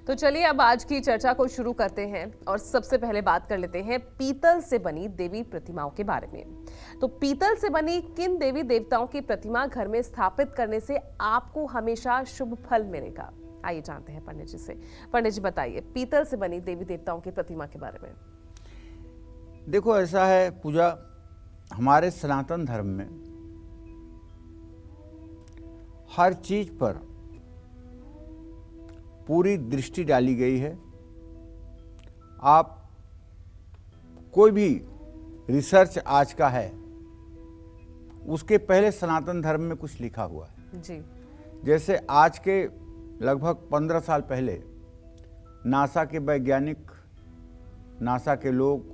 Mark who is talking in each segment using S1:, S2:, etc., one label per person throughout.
S1: तो चलिए अब आज की चर्चा को शुरू करते हैं और सबसे पहले बात कर लेते हैं पीतल से बनी देवी प्रतिमाओं के बारे में। तो पीतल से बनी किन देवी देवताओं की प्रतिमा घर में स्थापित करने से आपको हमेशा शुभ फल मिलेगा? आइए जानते हैं पंडित जी से। पंडित जी बताइए, पीतल से बनी देवी देवताओं की प्रतिमा के बारे में।
S2: देखो, ऐसा है पूजा, हमारे सनातन धर्म में हर चीज पर पूरी दृष्टि डाली गई है। आप कोई भी रिसर्च आज का है, उसके पहले सनातन धर्म में कुछ लिखा हुआ है
S1: जी।
S2: जैसे आज के लगभग 15 साल पहले नासा के वैज्ञानिक, नासा के लोग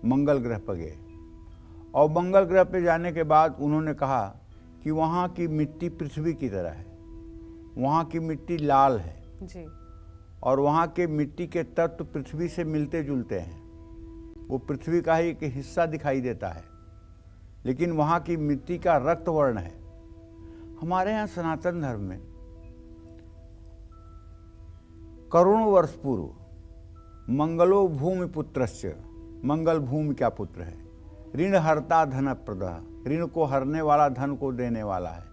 S2: मंगल ग्रह पर गए और मंगल ग्रह पर जाने के बाद उन्होंने कहा कि वहाँ की मिट्टी पृथ्वी की तरह है, वहाँ की मिट्टी लाल है
S1: जी।
S2: और वहाँ के मिट्टी के तत्व पृथ्वी से मिलते जुलते हैं। वो पृथ्वी का ही एक हिस्सा दिखाई देता है, लेकिन वहाँ की मिट्टी का रक्त वर्ण है। हमारे यहाँ सनातन धर्म में करोड़ों वर्ष पूर्व मंगलो भूमि पुत्रस्य, मंगल भूमि का पुत्र है, ऋण हरता धन प्रदा, ऋण को हरने वाला धन को देने वाला है।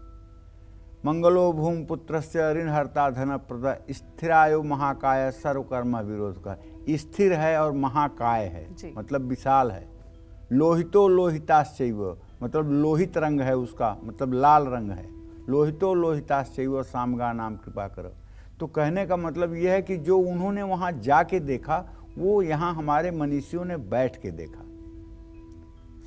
S2: मंगलो भूमि पुत्रस्य ऋण हरता धन प्रदा, स्थिरायो महाकाय सर्वकर्म विरोध का। स्थिर है और महाकाय है, मतलब विशाल है। लोहितो लोहिताश्चैव, मतलब लोहित रंग है उसका, मतलब लाल रंग है। लोहितो लोहिताश्चैव सामगा नाम कृपा कर। तो कहने का मतलब यह है कि जो उन्होंने वहाँ जाके देखा वो यहाँ हमारे मनीषियों ने बैठ के देखा।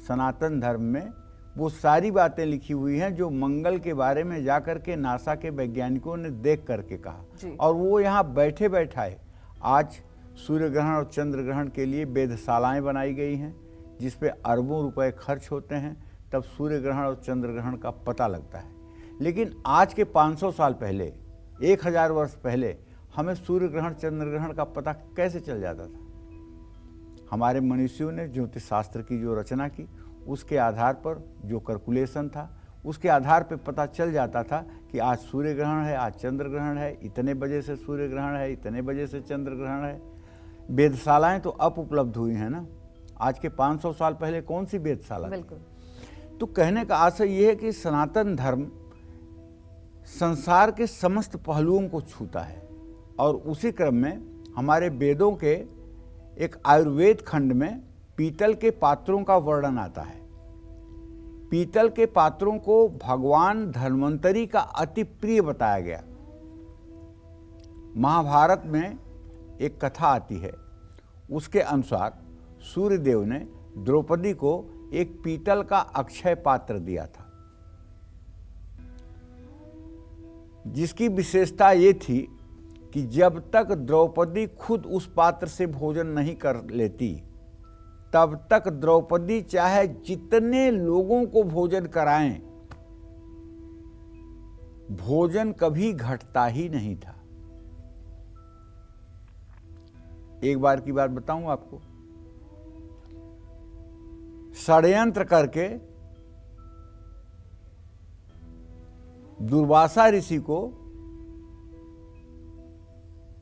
S2: सनातन धर्म में वो सारी बातें लिखी हुई हैं जो मंगल के बारे में जाकर के नासा के वैज्ञानिकों ने देख करके कहा, और वो यहाँ बैठे बैठाए। आज सूर्य ग्रहण और चंद्र ग्रहण के लिए वेधशालाएं बनाई गई हैं जिस पे अरबों रुपए खर्च होते हैं, तब सूर्य ग्रहण और चंद्र ग्रहण का पता लगता है। लेकिन आज के 500 साल पहले, 1000 वर्ष पहले हमें सूर्य ग्रहण चंद्र ग्रहण का पता कैसे चल जाता था? हमारे मनीषियों ने ज्योतिष शास्त्र की जो रचना की, उसके आधार पर जो कैलकुलेशन था, उसके आधार पर पता चल जाता था कि आज सूर्य ग्रहण है, आज चंद्र ग्रहण है, इतने बजे से सूर्य ग्रहण है, इतने बजे से चंद्र ग्रहण है। वेधशालाएं तो अब उपलब्ध हुई हैं ना, आज के 500 साल पहले कौन सी वेधशाला थी? तो कहने का आशय यह है कि सनातन धर्म संसार के समस्त पहलुओं को छूता है, और उसी क्रम में हमारे वेदों के एक आयुर्वेद खंड में पीतल के पात्रों का वर्णन आता है। पीतल के पात्रों को भगवान धन्वंतरी का अति प्रिय बताया गया। महाभारत में एक कथा आती है, उसके अनुसार सूर्यदेव ने द्रौपदी को एक पीतल का अक्षय पात्र दिया था, जिसकी विशेषता ये थी कि जब तक द्रौपदी खुद उस पात्र से भोजन नहीं कर लेती, तब तक द्रौपदी चाहे जितने लोगों को भोजन कराएं, भोजन कभी घटता ही नहीं था। एक बार की बात बताऊं आपको, षड्यंत्र करके दुर्वासा ऋषि को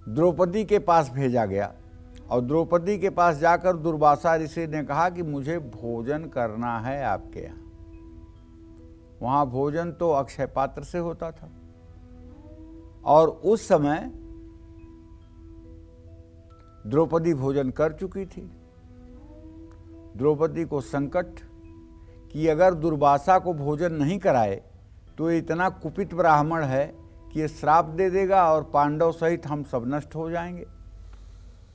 S2: द्रौपदी के पास भेजा गया, और द्रौपदी के पास जाकर दुर्वासा ऋषि ने कहा कि मुझे भोजन करना है आपके यहाँ। वहाँ भोजन तो अक्षय पात्र से होता था, और उस समय द्रौपदी भोजन कर चुकी थी। द्रौपदी को संकट कि अगर दुर्वासा को भोजन नहीं कराए तो इतना कुपित ब्राह्मण है कि ये श्राप दे देगा और पांडव सहित हम सब नष्ट हो जाएंगे,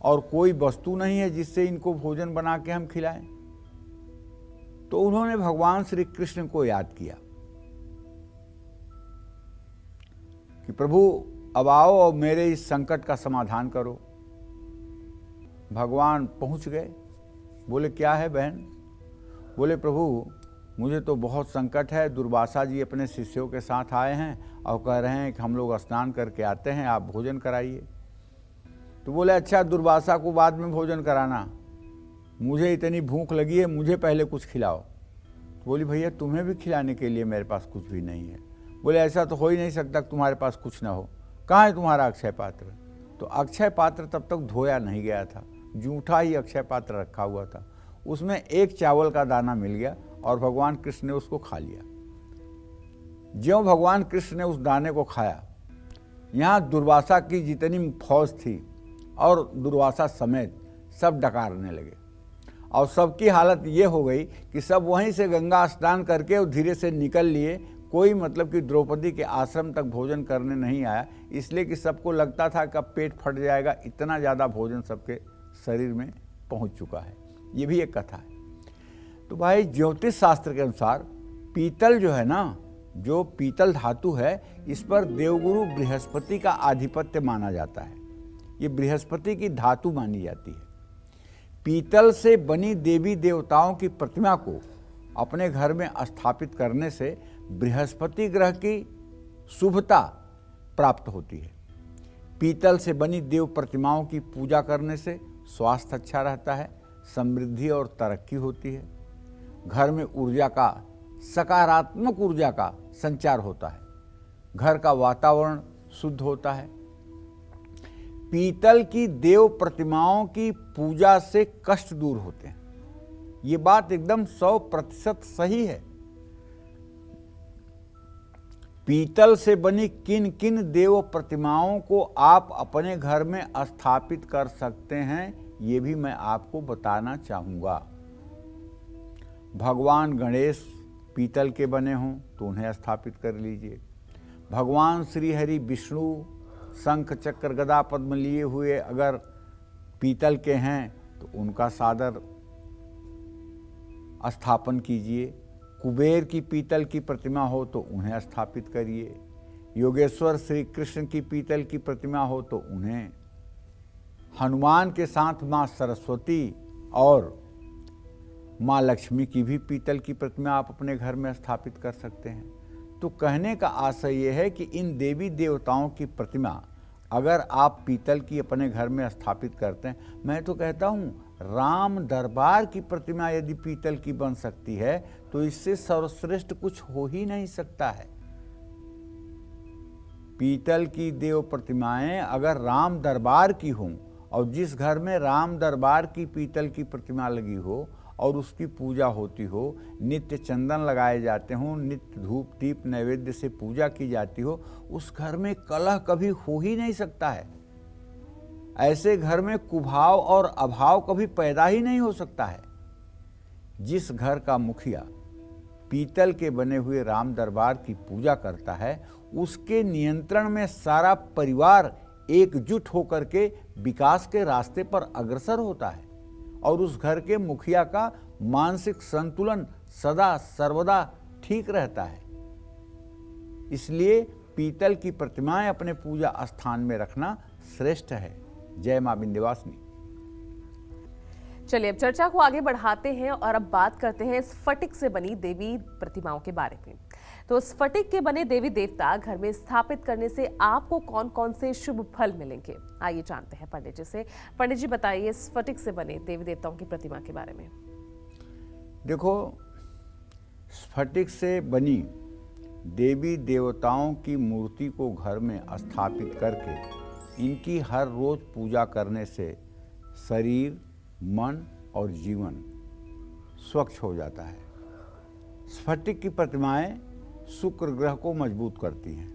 S2: और कोई वस्तु नहीं है जिससे इनको भोजन बना के हम खिलाएं। तो उन्होंने भगवान श्री कृष्ण को याद किया कि प्रभु अब आओ और मेरे इस संकट का समाधान करो। भगवान पहुंच गए। बोले क्या है बहन? बोले प्रभु मुझे तो बहुत संकट है, दुर्वासा जी अपने शिष्यों के साथ आए हैं और कह रहे हैं कि हम लोग स्नान करके आते हैं, आप भोजन कराइए। तो बोले अच्छा, दुर्वासा को बाद में भोजन कराना, मुझे इतनी भूख लगी है, मुझे पहले कुछ खिलाओ। बोली भैया तुम्हें भी खिलाने के लिए मेरे पास कुछ भी नहीं है। बोले ऐसा तो हो ही नहीं सकता तुम्हारे पास कुछ ना हो, कहाँ है तुम्हारा अक्षय पात्र? तो अक्षय पात्र तब तक धोया नहीं गया था, जूठा ही अक्षय पात्र रखा हुआ था। उसमें एक चावल का दाना मिल गया और भगवान कृष्ण ने उसको खा लिया। ज्यों भगवान कृष्ण ने उस दाने को खाया, यहाँ दुर्वासा की जितनी फौज थी और दुर्वासा समेत सब डकारने लगे और सबकी हालत ये हो गई कि सब वहीं से गंगा स्नान करके और धीरे से निकल लिए। कोई मतलब कि द्रौपदी के आश्रम तक भोजन करने नहीं आया, इसलिए कि सबको लगता था कि अब पेट फट जाएगा, इतना ज़्यादा भोजन सबके शरीर में पहुंच चुका है। ये भी एक कथा है। तो भाई ज्योतिष शास्त्र के अनुसार पीतल जो है ना, जो पीतल धातु है, इस पर देवगुरु बृहस्पति का आधिपत्य माना जाता है। ये बृहस्पति की धातु मानी जाती है। पीतल से बनी देवी देवताओं की प्रतिमा को अपने घर में स्थापित करने से बृहस्पति ग्रह की शुभता प्राप्त होती है। पीतल से बनी देव प्रतिमाओं की पूजा करने से स्वास्थ्य अच्छा रहता है, समृद्धि और तरक्की होती है। घर में ऊर्जा का, सकारात्मक ऊर्जा का संचार होता है। घर का वातावरण शुद्ध होता है। पीतल की देव प्रतिमाओं की पूजा से कष्ट दूर होते हैं। ये बात एकदम 100% सही है। पीतल से बनी किन किन देव प्रतिमाओं को आप अपने घर में स्थापित कर सकते हैं, ये भी मैं आपको बताना चाहूँगा। भगवान गणेश पीतल के बने हों तो उन्हें स्थापित कर लीजिए। भगवान श्री हरि विष्णु शंख चक्र गदा पद्म लिए हुए अगर पीतल के हैं तो उनका सादर स्थापन कीजिए। कुबेर की पीतल की प्रतिमा हो तो उन्हें स्थापित करिए। योगेश्वर श्री कृष्ण की पीतल की प्रतिमा हो तो उन्हें, हनुमान के साथ माँ सरस्वती और माँ लक्ष्मी की भी पीतल की प्रतिमा आप अपने घर में स्थापित कर सकते हैं। तो कहने का आशय यह है कि इन देवी देवताओं की प्रतिमा अगर आप पीतल की अपने घर में स्थापित करते हैं, मैं तो कहता हूँ राम दरबार की प्रतिमा यदि पीतल की बन सकती है तो इससे सर्वश्रेष्ठ कुछ हो ही नहीं सकता है। पीतल की देव प्रतिमाएं अगर राम दरबार की हों और जिस घर में राम दरबार की पीतल की प्रतिमा लगी हो और उसकी पूजा होती हो, नित्य चंदन लगाए जाते हों, नित्य धूप दीप नैवेद्य से पूजा की जाती हो, उस घर में कलह कभी हो ही नहीं सकता है। ऐसे घर में कुभाव और अभाव कभी पैदा ही नहीं हो सकता है। जिस घर का मुखिया पीतल के बने हुए राम दरबार की पूजा करता है, उसके नियंत्रण में सारा परिवार एकजुट होकर के विकास के रास्ते पर अग्रसर होता है और उस घर के मुखिया का मानसिक संतुलन सदा सर्वदा ठीक रहता है। इसलिए पीतल की प्रतिमाएं अपने पूजा स्थान में रखना श्रेष्ठ है। जय मां विंध्यवासिनी।
S1: चलिए अब चर्चा को आगे बढ़ाते हैं और अब बात करते हैं स्फटिक से बनी देवी प्रतिमाओं के बारे में। तो स्फटिक के बने देवी देवता घर में स्थापित करने से आपको कौन कौन से शुभ फल मिलेंगे, आइए जानते हैं पंडित जी से। पंडित जी बताइए स्फटिक से बने देवी देवताओं की प्रतिमा के बारे में।
S2: देखो, स्फटिक से बनी देवी देवताओं की मूर्ति को घर में स्थापित करके इनकी हर रोज पूजा करने से शरीर, मन और जीवन स्वच्छ हो जाता है। स्फटिक की प्रतिमाएं शुक्र ग्रह को मजबूत करती हैं।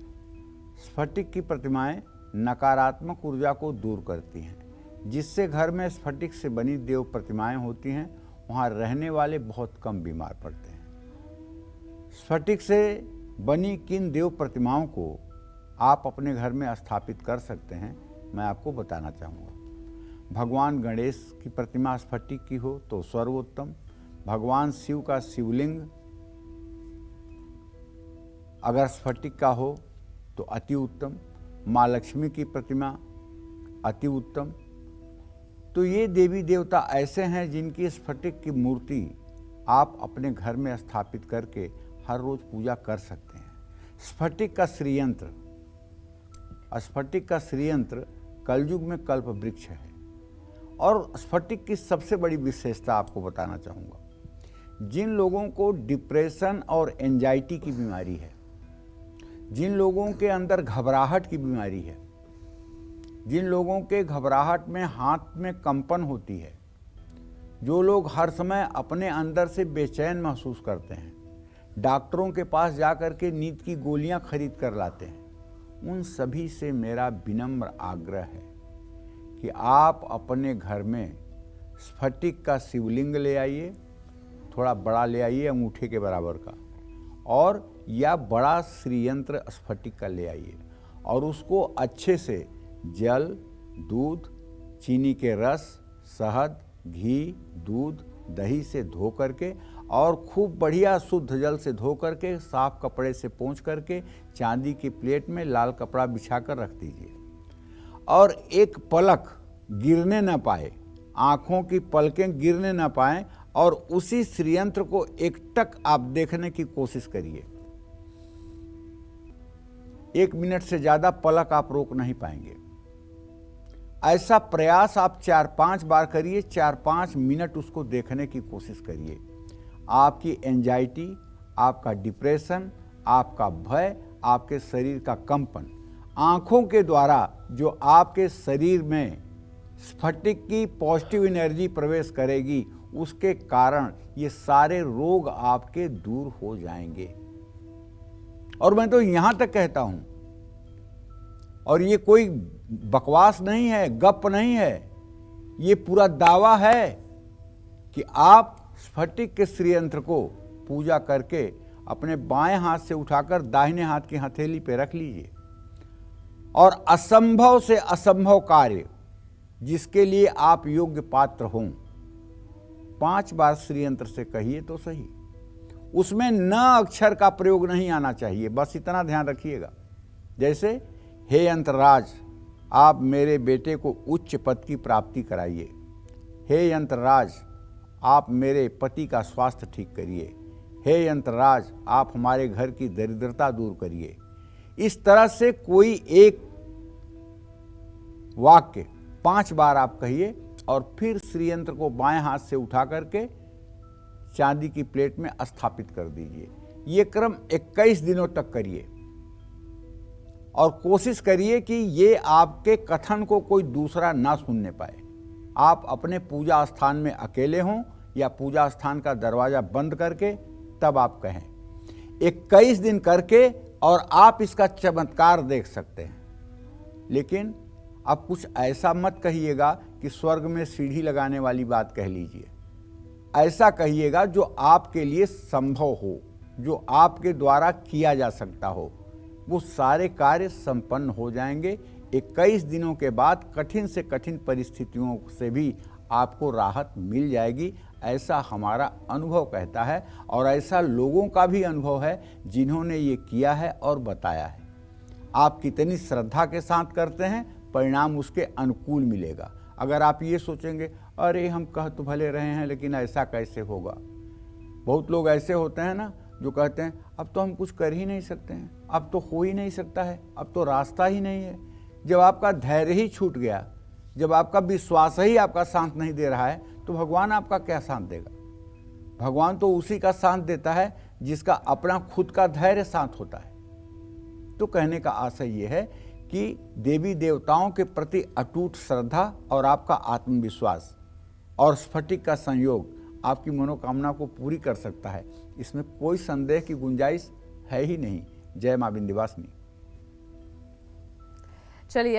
S2: स्फटिक की प्रतिमाएं नकारात्मक ऊर्जा को दूर करती हैं। जिससे घर में स्फटिक से बनी देव प्रतिमाएं होती हैं, वहाँ रहने वाले बहुत कम बीमार पड़ते हैं। स्फटिक से बनी किन देव प्रतिमाओं को आप अपने घर में स्थापित कर सकते हैं, मैं आपको बताना चाहूँगा। भगवान गणेश की प्रतिमा स्फटिक की हो तो सर्वोत्तम। भगवान शिव का शिवलिंग अगर स्फटिक का हो तो अति उत्तम। माँ लक्ष्मी की प्रतिमा अति उत्तम। तो ये देवी देवता ऐसे हैं जिनकी स्फटिक की मूर्ति आप अपने घर में स्थापित करके हर रोज पूजा कर सकते हैं। स्फटिक का श्रीयंत्र कलयुग में कल्प वृक्ष है। और स्फटिक की सबसे बड़ी विशेषता आपको बताना चाहूँगा। जिन लोगों को डिप्रेशन और एंजाइटी की बीमारी है, जिन लोगों के अंदर घबराहट की बीमारी है, जिन लोगों के घबराहट में हाथ में कंपन होती है, जो लोग हर समय अपने अंदर से बेचैन महसूस करते हैं, डॉक्टरों के पास जाकर के नींद की गोलियां खरीद कर लाते हैं, उन सभी से मेरा विनम्र आग्रह है कि आप अपने घर में स्फटिक का शिवलिंग ले आइए, थोड़ा बड़ा ले आइए, अंगूठे के बराबर का, और या बड़ा श्रीयंत्र स्फटिक का ले आइए और उसको अच्छे से जल, दूध, चीनी के रस, शहद, घी, दूध, दही से धो करके और खूब बढ़िया शुद्ध जल से धो करके साफ कपड़े से पोंछ करके चांदी की प्लेट में लाल कपड़ा बिछाकर रख दीजिए और एक पलक गिरने न पाए, आँखों की पलकें गिरने न पाएं और उसी श्रीयंत्र को एकटक आप देखने की कोशिश करिए। 1 मिनट से ज़्यादा पलक आप रोक नहीं पाएंगे। ऐसा प्रयास आप 4-5 बार करिए, 4-5 मिनट उसको देखने की कोशिश करिए। आपकी एंजाइटी, आपका डिप्रेशन, आपका भय, आपके शरीर का कंपन, आँखों के द्वारा जो आपके शरीर में स्फटिक की पॉजिटिव एनर्जी प्रवेश करेगी, उसके कारण ये सारे रोग आपके दूर हो जाएंगे। और मैं तो यहाँ तक कहता हूँ, और ये कोई बकवास नहीं है, गप नहीं है, ये पूरा दावा है कि आप स्फटिक के श्रीयंत्र को पूजा करके अपने बाएं हाथ से उठाकर दाहिने हाथ की हथेली पे रख लीजिए और असंभव से असंभव कार्य जिसके लिए आप योग्य पात्र हों 5 बार श्रीयंत्र से कहिए तो सही। उसमें न अक्षर का प्रयोग नहीं आना चाहिए, बस इतना ध्यान रखिएगा। जैसे, हे यंत्रराज, आप मेरे बेटे को उच्च पद की प्राप्ति कराइए। हे यंत्रराज, आप मेरे पति का स्वास्थ्य ठीक करिए। हे यंत्रराज, आप हमारे घर की दरिद्रता दूर करिए। इस तरह से कोई एक वाक्य 5 बार आप कहिए और फिर श्रीयंत्र को बाएं हाथ से उठा करके चांदी की प्लेट में स्थापित कर दीजिए। ये क्रम 21 दिनों तक करिए और कोशिश करिए कि ये आपके कथन को कोई दूसरा ना सुनने पाए। आप अपने पूजा स्थान में अकेले हों या पूजा स्थान का दरवाजा बंद करके तब आप कहें। 21 दिन करके और आप इसका चमत्कार देख सकते हैं। लेकिन अब कुछ ऐसा मत कहिएगा कि स्वर्ग में सीढ़ी लगाने वाली बात कह लीजिए। ऐसा कहिएगा जो आपके लिए संभव हो, जो आपके द्वारा किया जा सकता हो। वो सारे कार्य संपन्न हो जाएंगे। 21 दिनों के बाद कठिन से कठिन परिस्थितियों से भी आपको राहत मिल जाएगी, ऐसा हमारा अनुभव कहता है और ऐसा लोगों का भी अनुभव है जिन्होंने ये किया है और बताया है। आप कितनी श्रद्धा के साथ करते हैं, परिणाम उसके अनुकूल मिलेगा। अगर आप ये सोचेंगे, अरे हम कह तो भले रहे हैं लेकिन ऐसा कैसे होगा। बहुत लोग ऐसे होते हैं ना जो कहते हैं अब तो हम कुछ कर ही नहीं सकते हैं, अब तो हो ही नहीं सकता है, अब तो रास्ता ही नहीं है। जब आपका धैर्य ही छूट गया, जब आपका विश्वास ही आपका साथ नहीं दे रहा है, तो भगवान आपका क्या साथ देगा। भगवान तो उसी का साथ देता है जिसका अपना खुद का धैर्य साथ होता है। तो कहने का आशय यह है कि देवी देवताओं के प्रति अटूट श्रद्धा और आपका आत्मविश्वास और स्फटिक का संयोग आपकी मनोकामना को पूरी कर सकता है। इसमें कोई संदेह की गुंजाइश है ही नहीं। जय मां विंध्यवासिनी।
S1: चलिए